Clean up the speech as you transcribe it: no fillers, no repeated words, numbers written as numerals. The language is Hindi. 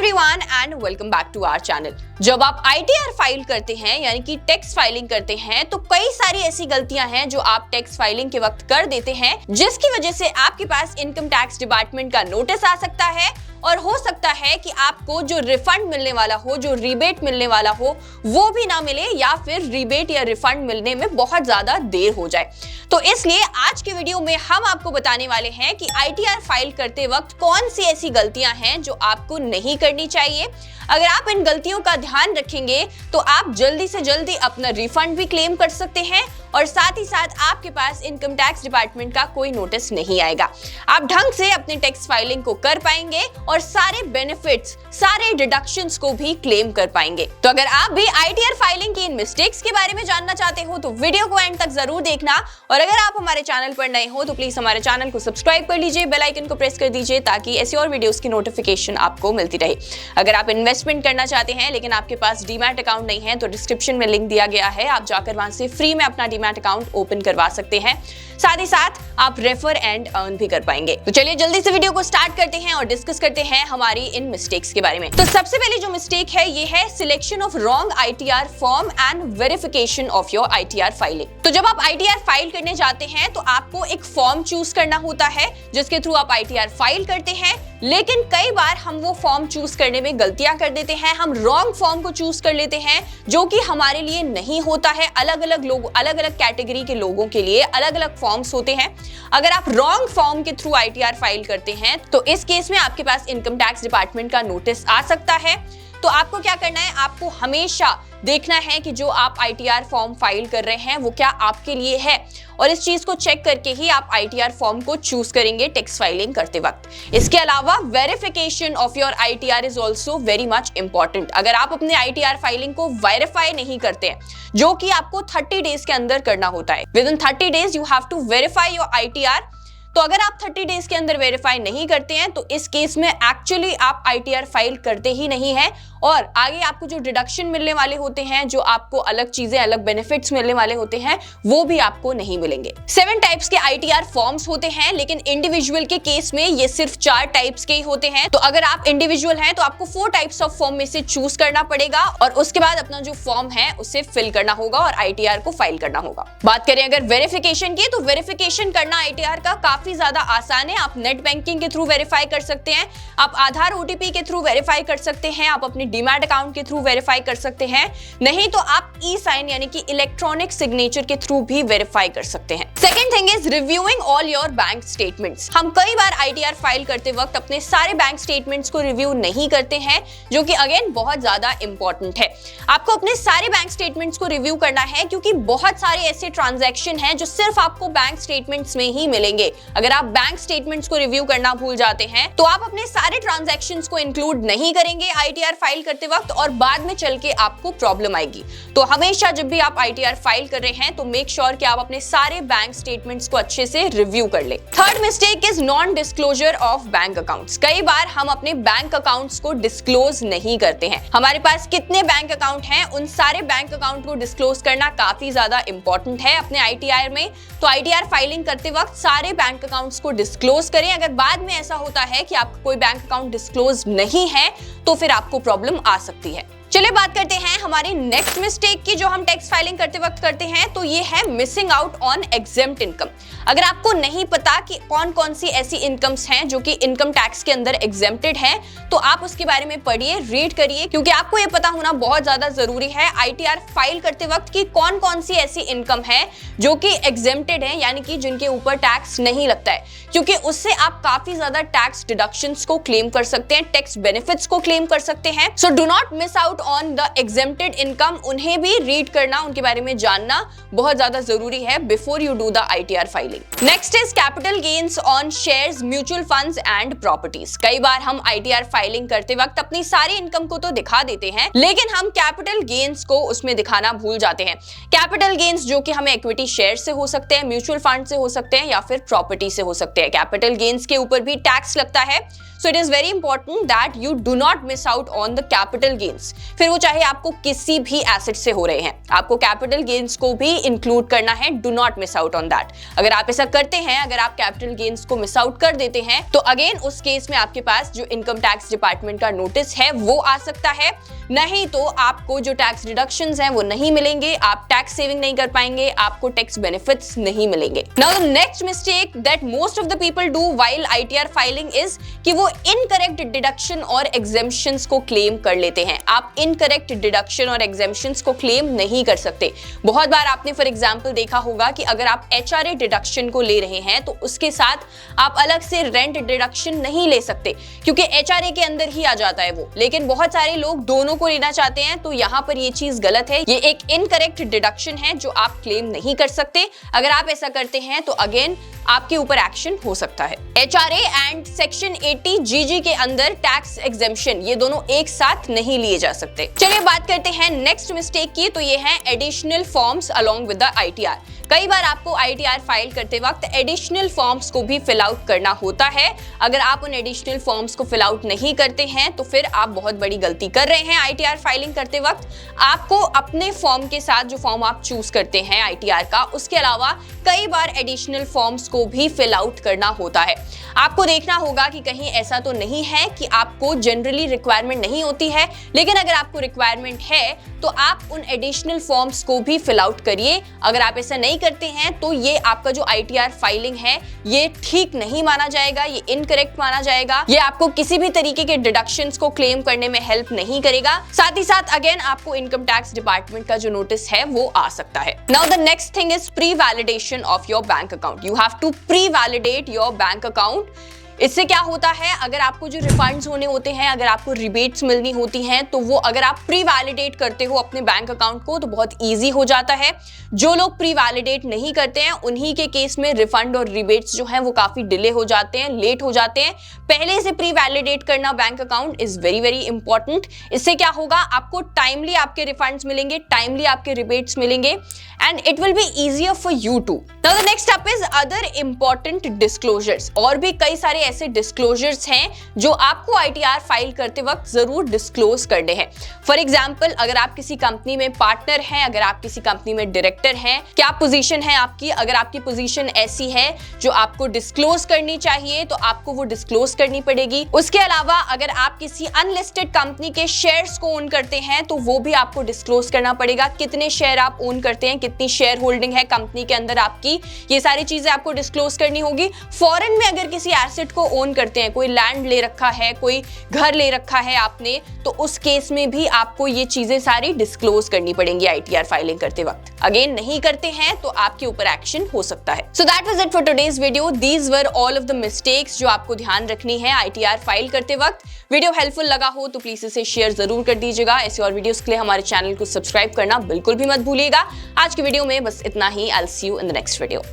Everyone and welcome back to our channel. जब आप आईटीआर फाइल करते हैं यानी कि टैक्स फाइलिंग करते हैं तो कई सारी ऐसी गलतियां हैं जो आप टैक्स फाइलिंग के वक्त कर देते हैं, जिसकी वजह से आपके पास इनकम टैक्स डिपार्टमेंट का नोटिस आ सकता है और हो सकता है कि आपको जो रिफंड मिलने वाला हो, जो रिबेट मिलने वाला हो, वो भी ना मिले या फिर रिबेट या रिफंड मिलने में बहुत ज्यादा देर हो जाए। तो इसलिए आज के वीडियो में हम आपको बताने वाले हैं कि आईटीआर फाइल करते वक्त कौन सी ऐसी गलतियां हैं जो आपको नहीं करनी चाहिए। अगर आप इन गलतियों का ध्यान रखेंगे तो आप जल्दी से जल्दी अपना रिफंड भी क्लेम कर सकते हैं और साथ ही साथ आपके पास इनकम टैक्स डिपार्टमेंट का कोई नोटिस नहीं आएगा। आप ढंग से अपने टैक्स फाइलिंग को कर पाएंगे और सारे बेनिफिट्स, सारे डिडक्शंस को भी क्लेम कर पाएंगे। तो अगर आप भी आईटीआर फाइलिंग की इन मिस्टेक्स के बारे में जानना चाहते हो तो वीडियो को एंड तक जरूर देखना, और अगर आप हमारे चैनल पर नए हो तो प्लीज हमारे चैनल को सब्सक्राइब कर लीजिए, बेल आइकन को प्रेस कर दीजिए ताकि ऐसी और वीडियोस की नोटिफिकेशन आपको मिलती रहे। अगर आप इन्वेस्टमेंट करना चाहते हैं लेकिन आपके पास डीमैट अकाउंट नहीं है तो डिस्क्रिप्शन में लिंक दिया गया है, आप जाकर वहां से फ्री में अपना डीमैट अकाउंट ओपन करवा सकते हैं। साथ ही साथ आप रेफर एंड अर्न भी कर पाएंगे। तो चलिए जल्दी से वीडियो को स्टार्ट करते हैं और डिस्कस करते हैं हमारी इन मिस्टेक्स के बारे में। तो सबसे पहले जो मिस्टेक है ये है selection of wrong ITR form and verification of your ITR filing. तो जब आप आईटीआर फाइल करने जाते हैं तो आपको एक फॉर्म चूज करना होता है जिसके थ्रू आप आईटीआर फाइल करते हैं, लेकिन कई बार हम वो फॉर्म चूज करने में गलतियां कर देते हैं। हम रॉन्ग फॉर्म को चूज कर लेते हैं जो कि हमारे लिए नहीं होता है। अलग अलग लोग, अलग अलग कैटेगरी के लोगों के लिए अलग अलग फॉर्म्स होते हैं। अगर आप रॉन्ग फॉर्म के थ्रू आईटीआर फाइल करते हैं तो इस केस में आपके पास इनकम टैक्स डिपार्टमेंट का नोटिस आ सकता है। तो आपको क्या करना है, आपको हमेशा देखना है कि जो आप आईटीआर फॉर्म फाइल कर रहे हैं वो क्या आपके लिए है, और इस चीज को चेक करके ही आप आईटीआर फॉर्म को चूज करेंगे टैक्स फाइलिंग करते वक्त। इसके अलावा verification of your ITR is also very much important. अगर आप अपने आईटीआर फाइलिंग को वेरीफाई नहीं करते हैं, जो कि आपको 30 डेज के अंदर करना होता है, within 30 days you have to verify your ITR. तो अगर आप 30 डेज के अंदर वेरीफाई नहीं करते हैं तो इस केस में एक्चुअली आप आईटीआर फाइल करते ही नहीं है, और आगे आपको जो डिडक्शन मिलने वाले होते हैं, जो आपको अलग चीजें, अलग बेनिफिट्स मिलने वाले होते हैं, वो भी आपको नहीं मिलेंगे। 7 टाइप्स के आईटीआर फॉर्म्स होते हैं, लेकिन इंडिविजुअल के केस में ये सिर्फ 4 टाइप्स के ही होते हैं। तो अगर आप इंडिविजुअल हैं तो आपको 4 टाइप्स ऑफ फॉर्म में से चूज करना पड़ेगा और उसके बाद अपना जो फॉर्म है उसे फिल करना होगा और आईटीआर को फाइल करना होगा। बात करें अगर वेरिफिकेशन की, तो वेरिफिकेशन करना आईटीआर का काफी ज्यादा आसान है। आप नेट बैंकिंग के थ्रू वेरीफाई कर सकते हैं, आप आधार ओटीपी के थ्रू वेरीफाई कर सकते हैं, आप अपनी डीमैट अकाउंट के थ्रू वेरीफाई कर सकते हैं, नहीं तो आप ई साइन यानी कि इलेक्ट्रॉनिक सिग्नेचर के थ्रू भी वेरीफाई कर सकते हैं। Second thing is reviewing all your bank statements. हम कई बार आईटीआर फाइल करते वक्त अपने सारे बैंक स्टेटमेंट्स को रिव्यू नहीं करते हैं, जो कि अगेन बहुत ज्यादा इंपॉर्टेंट है। आपको अपने सारे बैंक स्टेटमेंट्स को रिव्यू करना है, क्योंकि बहुत सारे ऐसे ट्रांजैक्शन हैं जो सिर्फ आपको बैंक स्टेटमेंट्स में ही मिलेंगे। अगर आप बैंक स्टेटमेंट्स को रिव्यू करना भूल जाते हैं तो आप अपने सारे ट्रांजैक्शंस को इंक्लूड नहीं करेंगे आईटीआर फाइल करते वक्त, और बाद में चल के आपको प्रॉब्लम आएगी। तो हमेशा जब भी आप आईटीआर फाइल कर रहे हैं तो मेक श्योर कि आप अपने सारे बैंक स्टेटमेंट्स को अच्छे से रिव्यू कर ले। Third mistake is non disclosure of bank accounts. कई बार हम अपने बैंक अकाउंट्स को डिस्क्लोज नहीं करते हैं। हमारे पास कितने बैंक अकाउंट हैं, उन सारे बैंक अकाउंट को डिस्क्लोज करना काफी ज्यादा इंपॉर्टेंट है अपने आईटीआर में। तो आईटीआर फाइलिंग करते वक्त सारे बैंक अकाउंट्स को डिस्क्लोज करें। अगर बाद में ऐसा होता है कि आपका कोई बैंक अकाउंट डिस्क्लोज नहीं है तो फिर आपको प्रॉब्लम आ सकती है। चलिए बात करते हैं हमारी नेक्स्ट मिस्टेक की, जो हम टैक्स फाइलिंग करते वक्त करते हैं, तो ये है missing out on exempt income. अगर आपको नहीं पता कि कौन कौन सी ऐसी इनकम्स हैं जो कि इनकम टैक्स के अंदर एग्जेम्प्टेड हैं, तो आप उसके बारे में पढ़िए, रीड करिए, क्योंकि आपको ये पता होना बहुत ज्यादा जरूरी है आईटीआर फाइल करते वक्त कि कौन कौन सी ऐसी इनकम है जो कि एग्जेम्प्टेड है, यानी कि जिनके ऊपर टैक्स नहीं लगता है, क्योंकि उससे आप काफी ज्यादा टैक्स डिडक्शंस को क्लेम कर सकते हैं, टैक्स बेनिफिट्स को क्लेम कर सकते हैं। So do not miss out on the exempted income. उन्हें भी रीड करना, उनके बारे में जानना बहुत ज्यादा जरूरी है before you do the ITR filing. Next is capital gains on shares, mutual funds and properties. कई बार हम आईटीआर फाइलिंग करते वक्त अपनी सारी इनकम को तो दिखा देते हैं, लेकिन हम कैपिटल गेन्स को उसमें दिखाना भूल जाते हैं। कैपिटल गेन्स जो कि हमें इक्विटी शेयर से हो सकते हैं, म्यूचुअल फंड से हो सकते हैं या फिर प्रॉपर्टी से हो सकते हैं। कैपिटल गेन्स के ऊपर भी टैक्स लगता है। So it is very important that you do not miss out on the capital gains. फिर वो चाहे आपको किसी भी एसेट से हो रहे हैं, आपको कैपिटल गेन्स को भी इंक्लूड करना है। Do not miss out on that. अगर आप ऐसा करते हैं, अगर आप कैपिटल गेन्स को मिस आउट कर देते हैं, तो अगेन उस केस में आपके पास जो इनकम टैक्स डिपार्टमेंट का नोटिस है वो आ सकता है, नहीं तो आपको जो टैक्स डिडक्शंस हैं वो नहीं मिलेंगे, आप टैक्स सेविंग नहीं कर पाएंगे, आपको टैक्स बेनिफिट्स नहीं मिलेंगे। Now the next mistake that most of the people do while ITR filing is कि वो इनकरेक्ट डिडक्शन और एग्जेम्पशंस को क्लेम कर लेते हैं। आप इनकरेक्ट डिडक्शन और एग्जेम्पशंस को क्लेम नहीं कर सकते। बहुत बार आपने फॉर एग्जांपल देखा होगा कि अगर आप एचआरए डिडक्शन को ले रहे हैं तो उसके साथ आप अलग से रेंट डिडक्शन नहीं ले सकते, क्योंकि एचआरए के अंदर ही आ जाता है वो। लेकिन बहुत सारे लोग दोनों को लेना चाहते हैं, तो यहां पर ये चीज गलत है। ये एक इनकरेक्ट डिडक्शन है जो आप क्लेम नहीं कर सकते। अगर आप ऐसा करते हैं तो अगेन आपके ऊपर एक्शन हो सकता है। एचआरए एंड सेक्शन 80 जीजी के अंदर टैक्स एग्जेम्पशन ये दोनों एक साथ नहीं लिए जा सकते। चलिए बात करते हैं नेक्स्ट मिस्टेक की, तो ये है additional forms along with the ITR. कई बार आपको आईटीआर फाइल करते वक्त एडिशनल फॉर्म्स को भी फिल आउट करना होता है। अगर आप उन एडिशनल फॉर्म्स को फिल आउट नहीं करते हैं तो फिर आप बहुत बड़ी गलती कर रहे हैं। आईटीआर फाइलिंग करते वक्त आपको अपने फॉर्म के साथ जो फॉर्म आप चूज करते हैं आईटीआर का, उसके अलावा कई बार एडिशनल फॉर्म्स को भी फिल आउट करना होता है। आपको देखना होगा कि कहीं ऐसा तो नहीं है कि आपको जनरली रिक्वायरमेंट नहीं होती है, लेकिन अगर आपको रिक्वायरमेंट है तो आप उन एडिशनल फॉर्म्स को भी फिल आउट करिए। अगर आप ऐसा नहीं करते हैं तो ये आपका जो आईटीआर फाइलिंग है ये ठीक नहीं माना जाएगा, ये इनकरेक्ट माना जाएगा, ये आपको किसी भी तरीके के डिडक्शंस को क्लेम करने में हेल्प नहीं करेगा। साथ ही साथ अगेन आपको इनकम टैक्स डिपार्टमेंट का जो नोटिस है वो आ सकता है। Now the next thing is pre validation of your bank account. You have to pre validate your bank account. इससे क्या होता है, अगर आपको जो रिफंड्स होने होते हैं, अगर आपको रिबेट्स मिलनी होती हैं, तो वो अगर आप प्री वैलिडेट करते हो अपने बैंक अकाउंट को तो बहुत इजी हो जाता है। जो लोग प्री वैलिडेट नहीं करते हैं उन्हीं के केस में रिफंड और रिबेट्स जो हैं वो काफी डिले हो जाते हैं, लेट हो जाते हैं। पहले से प्री वैलिडेट करना bank account is very very important. इससे क्या होगा, आपको टाइमली आपके रिफंड्स मिलेंगे, टाइमली आपके रिबेट्स मिलेंगे and it will be easier for you too. Now the next step is other important disclosures. और भी कई सारे ऐसे डिस्क्लोजर्स हैं जो आपको आईटीआर फाइल करते वक्त जरूर डिस्क्लोज करने हैं। फॉर एग्जांपल, अगर आप किसी कंपनी में पार्टनर हैं, अगर आप किसी कंपनी में डायरेक्टर हैं, क्या पोजीशन है आपकी, अगर आपकी पोजीशन ऐसी है जो आपको डिस्क्लोज करनी चाहिए तो आपको वो डिस्क्लोज करनी पड़ेगी। उसके अलावा अगर आप किसी अनलिस्टेड कंपनी के शेयर्स को ओन करते हैं तो वो भी आपको डिस्क्लोज करना पड़ेगा। कितने शेयर आप ओन करते हैं, कितनी शेयर होल्डिंग है कंपनी के अंदर आपकी, ये सारी चीजें आपको डिस्क्लोज करनी होगी। फॉरेन में अगर किसी एसेट को ओन करते हैं, कोई लैंड ले रखा है, कोई घर ले रखा है आपने, तो उस केस में भी आपको ये चीजें सारी डिस्क्लोज करनी पड़ेंगी आईटीआर फाइलिंग करते वक्त। अगेन नहीं करते हैं तो आपके ऊपर एक्शन हो सकता है। So that was it for today's video. These were all of the mistakes जो आपको ध्यान रखनी है आईटीआर फाइल करते वक्त। वीडियो हेल्पफुल लगा हो तो प्लीज इसे शेयर जरूर कर दीजिएगा। ऐसे और वीडियोस के लिए हमारे चैनल को सब्सक्राइब करना बिल्कुल भी मत भूलिएगा। आज की वीडियो में बस इतना ही। I will see you in the next video.